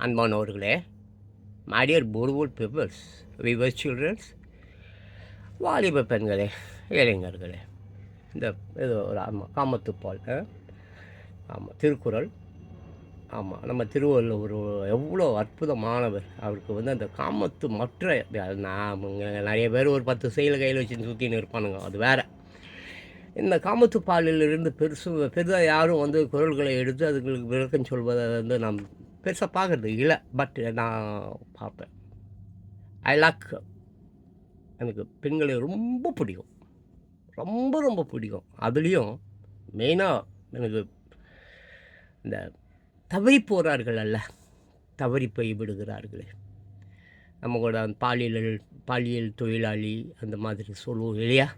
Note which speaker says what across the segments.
Speaker 1: அன்பானவர்களே, my dear போர்ட்வுட் peoples, விவர் children's, வாலிப பெண்களே, இளைஞர்களே, இந்த இது ஒரு காமத்துப்பால், திருக்குறள். நம்ம திருவள்ளுவர் எவ்வளோ அற்புதமானவர். அவருக்கு அந்த காமத்து மற்ற நான் நிறைய பேர் ஒரு 10 செயல் கையில் வச்சு சுற்றின்னு இருப்பானுங்க, அது வேறு. இந்த காமத்து பாலிலிருந்து பெரிதாக யாரும் குரல்களை எடுத்து அதுங்களுக்கு விளக்கம் சொல்வதை நான் பெருசாக பார்க்குறது இல்லை. பட் நான் பார்ப்பேன். எனக்கு பெண்களை ரொம்ப பிடிக்கும், ரொம்ப ரொம்ப பிடிக்கும். அதுலேயும் மெயினாக எனக்கு இந்த தவறி போகிறார்கள் அல்ல, தவறி போய் விடுகிறார்களே, நம்ம கூட பாலியல் தொழிலாளி அந்த மாதிரி சொல்லுவோம் இல்லையா,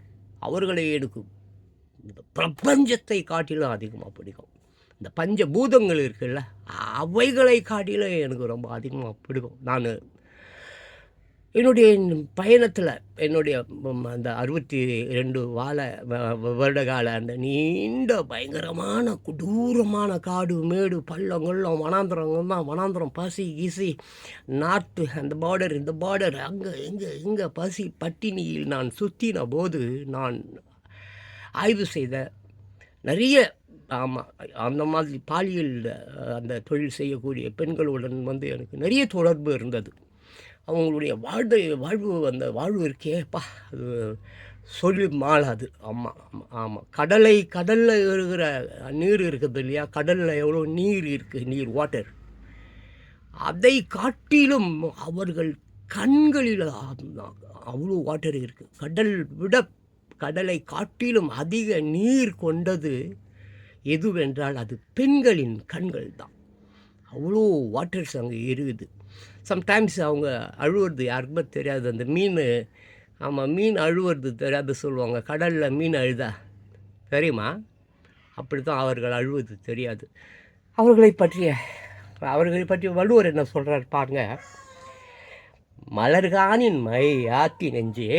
Speaker 1: அவர்களை எடுக்கும் இந்த பிரபஞ்சத்தை காட்டிலும் அதிகமாக பிடிக்கும். இந்த பஞ்சபூதங்கள் இருக்குல்ல, அவைகளை காட்டிலும் எனக்கு ரொம்ப அதிகமாக பிடிக்கும். நான் என்னுடைய பயணத்தில் என்னுடைய அந்த 62 வருட கால அந்த நீண்ட பயங்கரமான கொடூரமான காடு மேடு பள்ளங்கள்லாம் வனாந்திரங்கள் தான், வனாந்திரம் பசி கிசி நாட்டு அந்த பார்டர் இந்த பார்டர் அங்கே இங்கே பசி பட்டினியில் நான் சுற்றின போது நான் ஆய்வு செய்த நிறைய அந்த மாதிரி பாலியல் அந்த தொழில் செய்யக்கூடிய பெண்களுடன் எனக்கு நிறைய தொடர்பு இருந்தது. அவங்களுடைய வாழ்வு அந்த வாழ்வு இருக்கேப்பா, அது சொல்லி மாளாது. ஆமாம் கடலில் இருக்கிற நீர் இருக்குது இல்லையா, கடலில் எவ்வளோ நீர் இருக்குது, நீர் வாட்டர், அதை காட்டிலும் அவர்கள் கண்களில் அவ்வளோ வாட்டர் இருக்குது. கடலை காட்டிலும் அதிக நீர் கொண்டது எதுவென்றால் அது பெண்களின் கண்கள் தான். அவ்வளோ வாட்டர்ஸ் அங்கே இருக்குது. சம்டைம்ஸ் அவங்க அழுவுறது யாருக்குமே தெரியாது. அந்த மீன் அழுவுறது தெரியாது சொல்லுவாங்க. கடலில் மீன் அழுதா தெரியுமா? அப்படி தான் அவர்கள் அழுவது தெரியாது. அவர்களை பற்றி வள்ளுவர் என்ன சொல்கிறார் பாருங்க. மலர்கானின் மையாத்தி நெஞ்சே,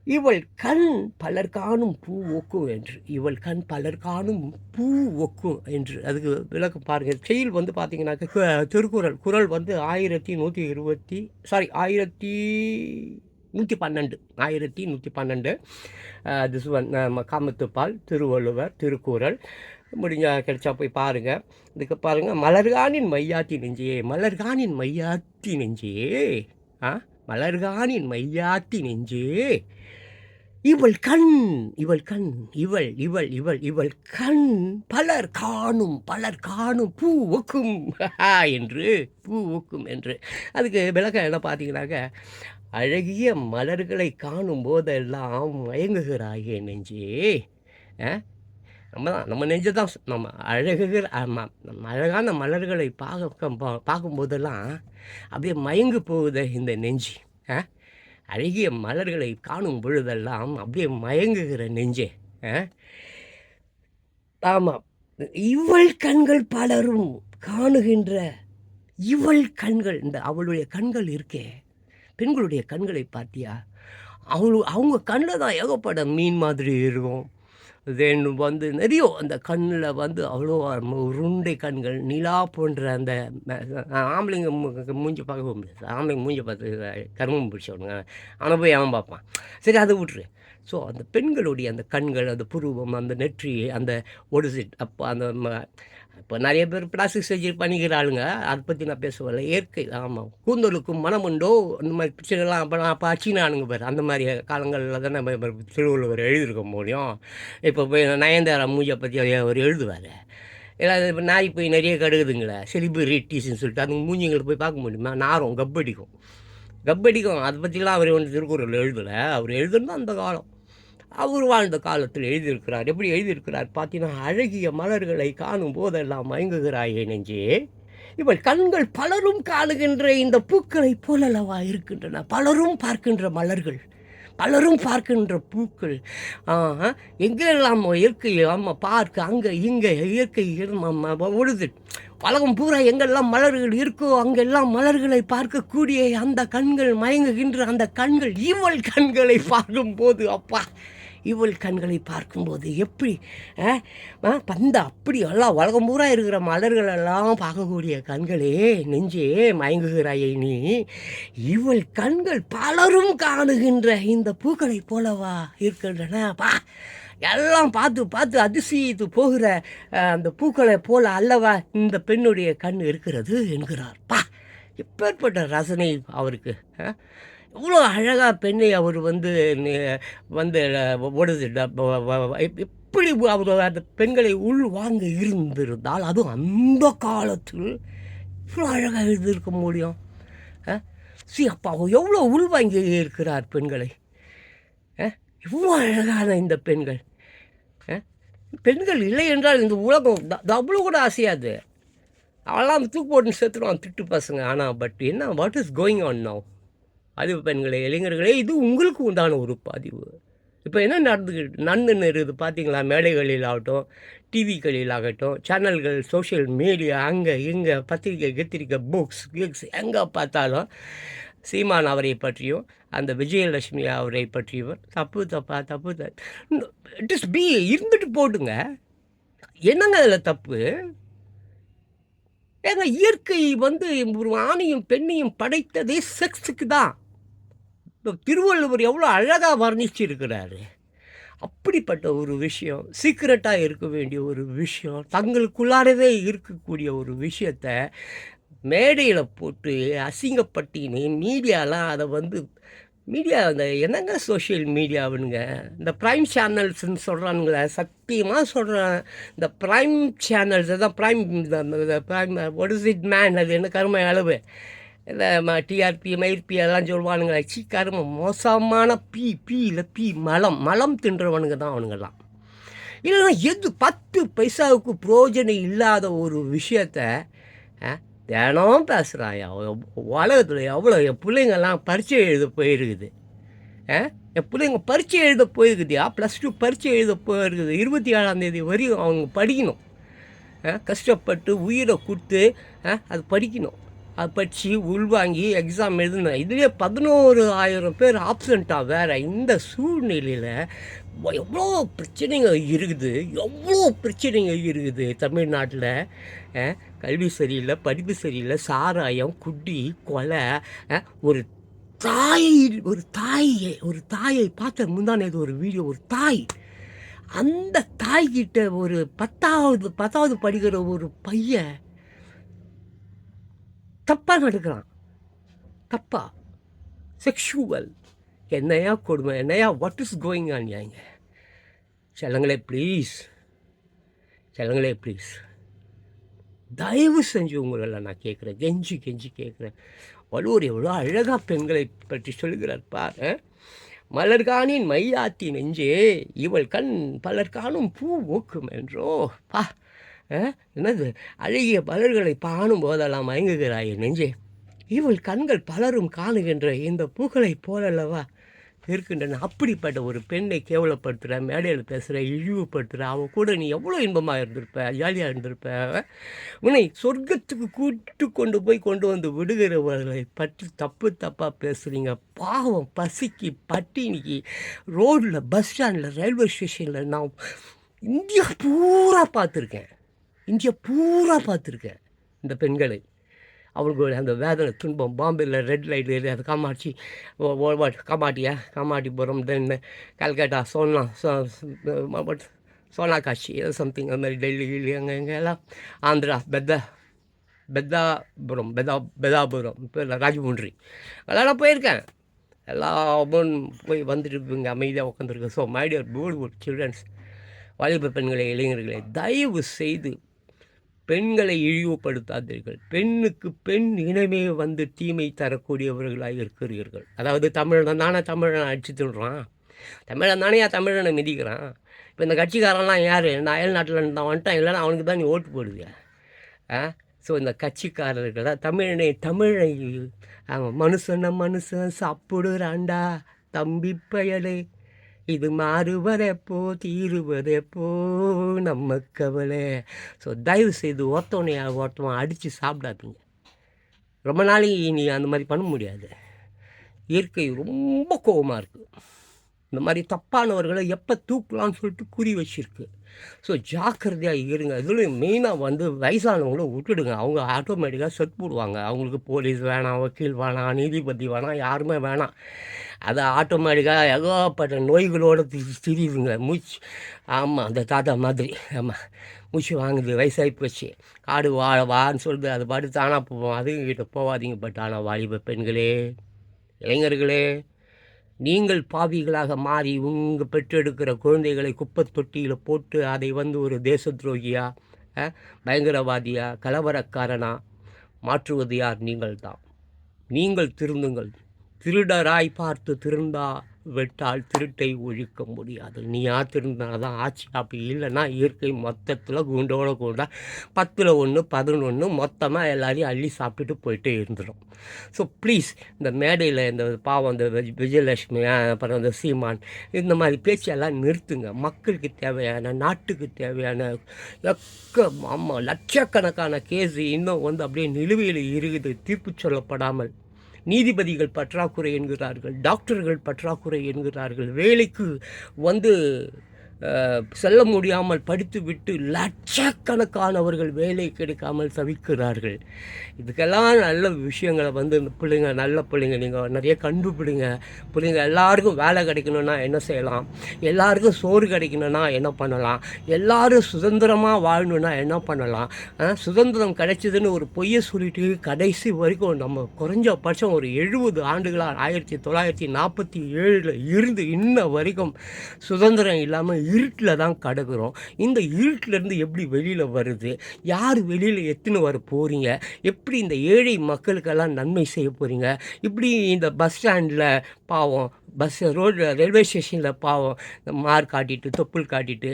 Speaker 1: இவள் கண் பலர் காணும் பூ ஒக்கும் என்று அதுக்கு விளக்கம் பாருங்கள். செயல் பார்த்தீங்கன்னாக்க திருக்குறள் 1112 திஸ் ஒன் காமத்துப்பால், திருவள்ளுவர், திருக்குறள். முடிஞ்சா கிடைச்சா போய் பாருங்கள். இதுக்கு பாருங்கள், மலர்கானின் மையாத்தி நெஞ்சே, இவள் கண் பலர் காணும் பூ ஒக்கும் என்று அதுக்கு விளக்கம் என்ன பார்த்தீங்கன்னாக்க, அழகிய மலர்களை காணும் போதெல்லாம் மயங்குகிறாயே நெஞ்சே. நம்ம நெஞ்சை தான் நம்ம நம்ம அழகான மலர்களை பார்க்கும்போதெல்லாம் அப்படியே மயங்கு போகுது இந்த நெஞ்சு. அழகிய மலர்களை காணும் பொழுதெல்லாம் அப்படியே மயங்குகிற நெஞ்சே. ஆமாம், இவள் கண்கள் பலரும் காணுகின்ற இவள் கண்கள், இந்த அவளுடைய கண்கள் இருக்கே, பெண்களுடைய கண்களை பார்த்தியா? அவங்க கண்ணில் தான் ஏகப்பட்ட மீன் மாதிரி இருக்கும். தென் நிறைய அந்த கண்ணில் அவ்வளோ உருண்டை கண்கள், நிலா போன்ற அந்த ஆம்பளைங்க மூஞ்சி பார்க்க முடியாது. ஆம்பளைங்க மூஞ்சி பார்த்து கர்மம் பிடிச்சவனுங்க, அவனை போய் அவன் பார்ப்பான். சரி, அதை விட்டுரு. ஸோ அந்த பெண்களுடைய அந்த கண்கள், அந்த புருவம், அந்த நெற்றி, அந்த ஒடிசிட், அப்போ இப்போ நிறைய பேர் பிளாஸ்டிக் சர்ஜரி பண்ணிக்கிறாளுங்க, அதை பற்றி நான் பேசவில்லை. இயற்கை, கூந்தலுக்கும் மனம் உண்டோ அந்த மாதிரி பிரச்சனைலாம் அப்போ அச்சினானுங்க பேர். அந்த மாதிரி காலங்களில் தான் நம்ம திருவள்ளுவர் எழுதியிருக்க முடியும். இப்போ போய் நயன்தாரா மூஞ்சை பற்றி அவர் எழுதுவார். இல்லை, இப்போ நாய் போய் நிறைய கடுகுதுங்களே, செலிபிரிட்டிஸ்ன்னு சொல்லிட்டு அதுங்க மூஞ்சிங்களை போய் பார்க்க முடியுமா? நாரும் கப்படிக்கும். அதை பற்றிலாம் அவர் திருக்குறள் எழுதலை. அவர் எழுதுனா அந்த காலம், அவர் வாழ்ந்த காலத்தில் எழுதியிருக்கிறார். எப்படி எழுதியிருக்கிறார் பார்த்தீங்கன்னா, அழகிய மலர்களை காணும் போதெல்லாம் மயங்குகிறாயே நெஞ்சே, இவள் கண்கள் பலரும் காணுகின்ற இந்த பூக்களை போலல்லவா இருக்கின்றன. பலரும் பார்க்கின்ற மலர்கள், பலரும் பார்க்கின்ற பூக்கள். எங்கெல்லாம் இயற்கை பார்க்க அங்கே இங்கே இயற்கை ஒழுது உலகம் பூரா எங்கெல்லாம் மலர்கள் இருக்கோ அங்கெல்லாம் மலர்களை பார்க்கக்கூடிய அந்த கண்கள், மயங்குகின்ற அந்த கண்கள், இவள் கண்களை பார்க்கும்போது அப்பா இவள் கண்களை பார்க்கும்போது எப்படி பந்த அப்படி எல்லாம் உலகம் பூரா இருக்கிற மலர்களெல்லாம் பார்க்கக்கூடிய கண்களே, நெஞ்சே மயங்குகிறாயை நீ, இவள் கண்கள் பலரும் காணுகின்ற இந்த பூக்களை போலவா இருக்கின்றன பா, எல்லாம் பார்த்து பார்த்து அதிசயித்து போகிற அந்த பூக்களை போல அல்லவா இந்த பெண்ணுடைய கண் இருக்கிறது என்கிறார். பா, எப்பேற்பட்ட ரசனை அவருக்கு! எவ்வளோ அழகாக பெண்ணை அவர் வந்து ஓடுது. எப்படி அவர் அந்த பெண்களை உள் வாங்க இருந்திருந்தால், அதுவும் அந்த காலத்தில் இவ்வளோ அழகாக எழுதியிருக்க முடியும்? அப்பா எவ்வளோ உள்வாங்கி இருக்கிறார் பெண்களை. எவ்வளோ அழகான இந்த பெண்கள். பெண்கள் இல்லை என்றால் இந்த உலகம் அவ்வளோ கூட ஆசையாது. அவெல்லாம் தூக்கு போட்டு சேர்த்துருவான் திட்டு பசங்க. ஆனால் பட் என்ன, what is going on now? பதிவு பெண்களே, இளைஞர்களே, இது உங்களுக்கு உண்டான ஒரு பதிவு. இப்போ என்ன நடந்துன்னு இருக்குது பார்த்தீங்களா? மேடைகளில் ஆகட்டும், டிவிகளில் ஆகட்டும், சேனல்கள், சோஷியல் மீடியா, அங்கே இங்கே பத்திரிக்கை புக்ஸ் எங்கே பார்த்தாலும் சீமான் அவரை பற்றியும் அந்த விஜயலட்சுமி அவரை பற்றியும் தப்பு இட் இஸ் பி இருந்துட்டு போட்டுங்க. என்னங்க அதில் தப்பு? ஏங்க, இயற்கை ஒரு ஆணையும் பெண்ணையும் படைத்ததே செக்ஸுக்கு தான். திருவள்ளுவர் எவ்வளோ அழகாக வர்ணிச்சிருக்கிறாரு. அப்படிப்பட்ட ஒரு விஷயம், சீக்ரெட்டாக இருக்க வேண்டிய ஒரு விஷயம், தங்களுக்குள்ளாரவே இருக்கக்கூடிய ஒரு விஷயத்தை மேடையில் போட்டு அசிங்கப்பட்டின்னு மீடியாலாம் அதை மீடியா அந்த என்னங்க சோஷியல் மீடியாவுங்க, இந்த ப்ரைம் சேனல்ஸ்ன்னு சொல்கிறானுங்களே, சத்தியமாக சொல்கிறேன், இந்த ப்ரைம் சேனல்ஸ் தான் prime what is it man, அது என்ன கருமை அளவு, இந்த டிஆர்பி மயிர்பி அதெல்லாம் சொல்லுவானுங்களே, கருமை மோசமான பி மலம் தின்றவனுங்க தான் அவனுங்கெல்லாம். இல்லைன்னா எது 10 பைசாவுக்கு பிரயோஜனம் இல்லாத ஒரு விஷயத்த தினம் பேசுகிறான். உலகத்தில் எவ்வளோ என் பிள்ளைங்கள்லாம் பரீட்சை எழுத போயிருக்குது. என் பிள்ளைங்க பரீட்சை எழுத போயிருக்குதியா, +2 பரீட்சை எழுத போயிருக்குது. 27ஆம் தேதி வரையும் அவங்க படிக்கணும். கஷ்டப்பட்டு உயிரை கொடுத்து அது படிக்கணும். அது படித்து உள்வாங்கி எக்ஸாம் எழுதணும். இதுலேயே 11,000 பேர் ஆப்சண்ட்டாக வேறு. இந்த சூழ்நிலையில் எவ்வளோ பிரச்சனைங்க இருக்குது தமிழ்நாட்டில். கல்வி சரியில்லை, படிப்பு சரியில்லை, சாராயம், குடி, கொலை. ஒரு தாயை பார்த்த முந்தானது ஒரு வீடியோ. ஒரு தாய், அந்த தாய்கிட்ட ஒரு 10வது படிக்கிற ஒரு பையன் தப்பாக நடக்கிறான். தப்பா செக்ஷுவல். என்னையா கொடுமை, என்னையா வாட் இஸ் கோயிங் ஆன்? ஏங்க செல்லங்களே ப்ளீஸ் தயவு செஞ்சு உங்களெல்லாம் நான் கேட்குறேன், கெஞ்சி கேட்குறேன். வள்ளுவர் எவ்வளோ அழகாக பெண்களை பற்றி சொல்லுகிறார் பாரு. மலர்காணின் மையாத்தி நெஞ்சே, இவள் கண் பலர் காணும் பூ ஊக்கும் என்றோ. பா, என்னது அழகிய மலர்களை காணும் போதெல்லாம் மயங்குகிறாயே நெஞ்சே, இவள் கண்கள் பலரும் காணுகின்ற இந்த பூக்களை போலல்லவா இருக்கின்றன. அப்படிப்பட்ட ஒரு பெண்ணை கேவலப்படுத்துகிற, மேடையில் பேசுகிற, இழிவுபடுத்துகிற, அவன் கூட நீ எவ்வளோ இன்பமாக இருந்திருப்ப, ஜாலியாக இருந்திருப்ப. உன்னை சொர்க்கத்துக்கு கொண்டு வந்து விடுகிறவர்களை பற்றி தப்பாக பேசுகிறீங்க. பாவம், பசிக்கு பட்டினிக்கு ரோடில், பஸ் ஸ்டாண்டில், ரயில்வே ஸ்டேஷனில் நான் இந்தியா பூரா பார்த்துருக்கேன் இந்த பெண்களை. அவங்களுக்கு அந்த வேதனை, துன்பம். பாம்பேயில் ரெட் லைட் ஏரியா, அது காமாட்டிபுரம், தென் கல்கட்டா, சோனாகாட்சி, ஏதோ சம்திங் அந்த மாதிரி, டெல்லி எங்கெல்லாம், ஆந்திரா, பெதாபுரம், இப்போ ராஜமுன்றி, அதெல்லாம் போயிருக்கேன். எல்லாம் போய் வந்துட்டு இங்கே அமைதியாக உட்காந்துருக்கேன். So my dear beautiful childrens, வாலிப பெண்களை, இளைஞர்களை, தயவு செய்து பெண்களை இழிவுபடுத்தாதீர்கள். பெண்ணுக்கு பெண் இனமே தீமை தரக்கூடியவர்களாக இருக்கிறீர்கள். அதாவது தமிழன் அடிச்சு திடுறான், தமிழன் தானே தமிழனை மிதிக்கிறான். இப்போ இந்த கட்சிக்காரன்லாம் யார்? நான் அயல் நாட்டில் நான் வந்துட்டான், இல்லைன்னா அவனுக்கு தான் நீ ஓட்டு போடுவிய. ஸோ இந்த கட்சிக்காரர்கள் தமிழை மனுஷன் சாப்பிடுறாண்டா தம்பி பயலே, இது மாறுவதெப்போ தீருவதெப்போ நம்ம கவலை. ஸோ தயவு செய்து ஒருத்தவன் அடித்து சாப்பிடாதீங்க. ரொம்ப நாளைக்கு நீ அந்த மாதிரி பண்ண முடியாது. இயற்கை ரொம்ப கோபமாக இருக்குது. இந்த மாதிரி தப்பானவர்களை எப்போ தூக்கலான்னு சொல்லிட்டு குறி வச்சிருக்கு. ஸோ ஜாக்கிரதையாக இருங்க. இதுலேயும் மெயினாக வந்து வயசானவங்கள விட்டுடுங்க. அவங்க ஆட்டோமேட்டிக்காக செத்து போடுவாங்க. அவங்களுக்கு போலீஸ் வேணாம், வக்கீல் வேணாம், நீதிபதி வேணாம், யாருமே வேணாம். அதை ஆட்டோமேட்டிக்காக ஏகப்பட்ட நோய்களோடு திரியுதுங்க. ஆமாம், அந்த தாத்தா மாதிரி. ஆமாம், மூச்சு வாங்குது, வயசாகி போச்சு, காடு வான்னு சொல்லுது, அது பாட்டு தானாக போவோம். அதுங்கிட்ட போகாதீங்க. பட் ஆனால் வாலிப பெண்களே, இளைஞர்களே, நீங்கள் பாவிகளாக மாறி உங்கள் பெற்றெடுக்கிற குழந்தைகளை குப்பை தொட்டியில் போட்டு அதை வந்து ஒரு தேச துரோகியா, பயங்கரவாதியா, கலவரக்காரனா மாற்றுவது யார்? நீங்கள் தான். நீங்கள் திருந்துங்கள். திருடராய் பார்த்து திருந்தா விட்டால் திருட்டை ஒழிக்க முடியாது. நீயா திருந்தாதான் ஆச்சு. அப்படி இல்லைன்னா இயற்கை மொத்தத்தில் குண்டோட கூட 10ல் 1 11 மொத்தமாக எல்லாரையும் அள்ளி சாப்பிட்டுட்டு போயிட்டே இருந்துடும். ஸோ ப்ளீஸ், இந்த மேடையில் இந்த பாவம் இந்த விஜயலட்சுமி, அப்புறம் இந்த சீமான், இந்த மாதிரி பேச்செல்லாம் நிறுத்துங்க. மக்களுக்கு தேவையான, நாட்டுக்கு தேவையான ஆமாம், லட்சக்கணக்கான கேஸு இன்னும் வந்து அப்படியே நிலுவையில் இருக்குது, தீர்ப்பு சொல்லப்படாமல். நீதிபதிகள் பற்றாக்குறை என்கிறார்கள், டாக்டர்கள் பற்றாக்குறை என்கிறார்கள், வேலைக்கு வந்து செல்ல முடியாமல் படித்துவிட்டு லட்சக்கணக்கானவர்கள் வேலை கிடைக்காமல் தவிக்கிறார்கள். இதுக்கெல்லாம் நல்ல விஷயங்களை வந்து இந்த பிள்ளைங்க, நல்ல பிள்ளைங்க நீங்கள் நிறைய கண்டுபிடிங்க. பிள்ளைங்க எல்லாருக்கும் வேலை கிடைக்கணுன்னா என்ன செய்யலாம், எல்லாருக்கும் சோறு கிடைக்கணுன்னா என்ன பண்ணலாம், எல்லோரும் சுதந்திரமாக வாழணுன்னா என்ன பண்ணலாம். சுதந்திரம் கிடைச்சிதுன்னு ஒரு பொய்யை சொல்லிட்டு கடைசி வரைக்கும் நம்ம குறைஞ்சபட்சம் ஒரு 70 ஆண்டுகளாக 1947 இருந்து இன்ன வரைக்கும் சுதந்திரம் இல்லாமல் இருட்டில் தான் கிடக்குறோம். இந்த இருட்டிலேருந்து எப்படி வெளியில் வருது, யார் வெளியில் எத்துன்னு வர போகிறீங்க, எப்படி இந்த ஏழை மக்களுக்கெல்லாம் நன்மை செய்ய போகிறீங்க, இப்படி இந்த பஸ் ஸ்டாண்டில் பாவம், ரயில்வே ஸ்டேஷனில் பாவம் மார்க் காட்டிட்டு, தொப்புள் காட்டிட்டு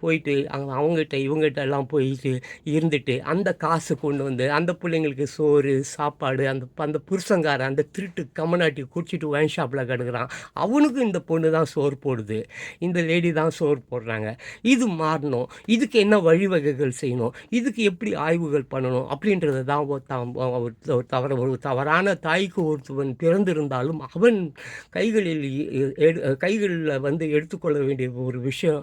Speaker 1: போயிட்டு அவங்ககிட்ட இவங்ககிட்ட எல்லாம் போயிட்டு இருந்துட்டு அந்த காசு கொண்டு வந்து அந்த பிள்ளைங்களுக்கு சோறு சாப்பாடு, அந்த புருஷங்காரன் அந்த திருட்டு கம்மநாட்டி குடிச்சிட்டு ஒயின் ஷாப்பில் கிடக்குறான், அவனுக்கு இந்த பொண்ணு தான் சோறு போடுது, இந்த லேடி தான் சோறு போடுறாங்க. இது மாறணும். இதுக்கு என்ன வழிவகைகள் செய்யணும், இதுக்கு எப்படி ஆய்வுகள் பண்ணணும் அப்படின்றது தான் ஒரு தவறான தாய்க்கு ஒருத்தவன் பிறந்திருந்தாலும் அவன் கைகளில் வந்து எடுத்துக்கொள்ள வேண்டிய ஒரு விஷயம்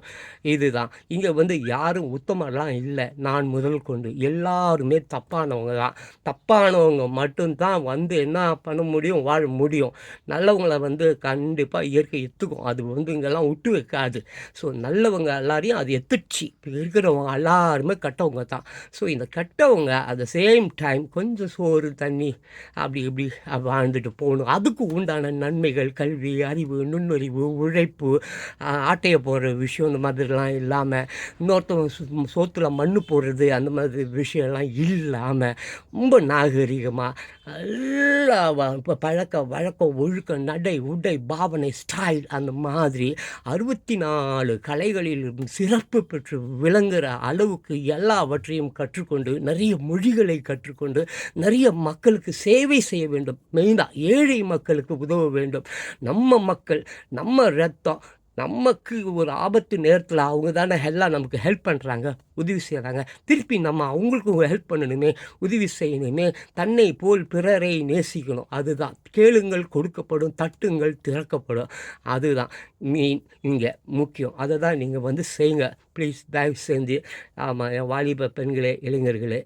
Speaker 1: இதுதான். இங்கே வந்து யாரும் உத்தமலாம் இல்லை. நான் முதல் கொண்டு எல்லாருமே தப்பானவங்க தான். தப்பானவங்க மட்டும்தான் வந்து என்ன பண்ண முடியும், வாழ முடியும். நல்லவங்களை வந்து கண்டிப்பாக இயற்கை எத்துக்கும். அது வந்து இங்கெல்லாம் விட்டு வைக்காது. ஸோ நல்லவங்க எல்லாரையும் அது எத்துச்சு. இப்போ இருக்கிறவங்க எல்லாருமே கெட்டவங்க தான். ஸோ இந்த கெட்டவங்க அட் த சேம் டைம் கொஞ்சம் சோறு தண்ணி அப்படி இப்படி வாழ்ந்துட்டு போகணும். அதுக்கு உண்டான நன்மைகள், கல்வி, அறிவு, நுண்ணறிவு, உழைப்பு, ஆட்டையை போடுற விஷயம், இந்த மாதிரிலாம் இல்லாமல், இன்னொருத்தவங்க சோத்தில் மண் போடுறது, அந்த மாதிரி விஷயம்லாம் இல்லாமல் ரொம்ப நாகரிகமாக எல்லா இப்போ பழக்க வழக்கம், ஒழுக்கம், நடை, உடை, பாவனை, ஸ்டைல், அந்த மாதிரி 64 கலைகளில் சிறப்பு பெற்று விளங்குகிற அளவுக்கு எல்லாவற்றையும் கற்றுக்கொண்டு, நிறைய மொழிகளை கற்றுக்கொண்டு, நிறைய மக்களுக்கு சேவை செய்ய வேண்டும். மெயினாக ஏழை மக்களுக்கு உதவ வேண்டும். நம்ம மக்கள், நம்ம ரத்தம், நமக்கு ஒரு ஆபத்து நேரத்தில் அவங்க தானே எல்லாம் நமக்கு ஹெல்ப் பண்ணுறாங்க, உதவி செய்கிறாங்க. திருப்பி நம்ம அவங்களுக்கும் ஹெல்ப் பண்ணணுமே, உதவி செய்யணுமே. தன்னை போல் பிறரை நேசிக்கணும். அதுதான். கேளுங்கள் கொடுக்கப்படும், தட்டுங்கள் திறக்கப்படும். அதுதான் இங்கே முக்கியம். அதை தான் நீங்கள் வந்து செய்யுங்க ப்ளீஸ், தயவு செஞ்சு. ஆமாம், என் வாலிப பெண்களே, இளைஞர்களே,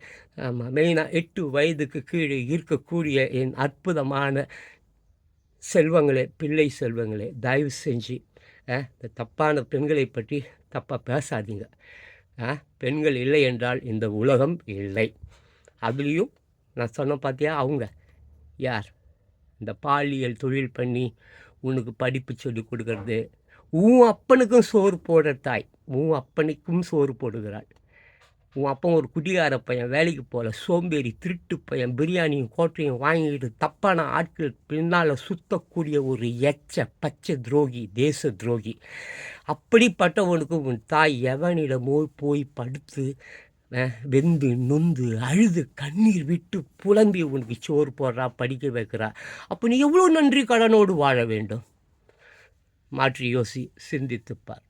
Speaker 1: ஆமாம், மெயினாக 8 வயதுக்கு கீழே இருக்கக்கூடிய என் அற்புதமான செல்வங்களே, பிள்ளை செல்வங்களே, தயவு செஞ்சு இந்த தப்பான பெண்களை பற்றி தப்பாக பேசாதீங்க. பெண்கள் இல்லை என்றால் இந்த உலகம் இல்லை. அதுலேயும் நான் சொன்ன பார்த்தியா, அவங்க யார், இந்த பாலியல் தொழில் பண்ணி உனக்கு படிப்பு சொல்லி கொடுக்கறது, உன் அப்பனுக்கும் சோறு போடுற தாய், உன் அப்பனுக்கும் சோறு போடுகிறாள். உன் அப்பன் ஒரு குடிகார பையன், வேலைக்கு போகல, சோம்பேறி, திருட்டு பையன், பிரியாணியும் கோட்டையும் வாங்கிட்டு தப்பான ஆட்கள் பின்னால் சுற்றக்கூடிய ஒரு பச்சை துரோகி, தேச துரோகி. அப்படிப்பட்டவனுக்கு உன் தாய் எவனிடமோ போய் படுத்து வெந்து நொந்து அழுது கண்ணீர் விட்டு புலம்பி உனக்கு சோறு போடுறா, படிக்க வைக்கிறா. அப்போ நீ எவ்வளோ நன்றி கடனோடு வாழ வேண்டும்? மாற்றி யோசி, சிந்தித்துப்பார்.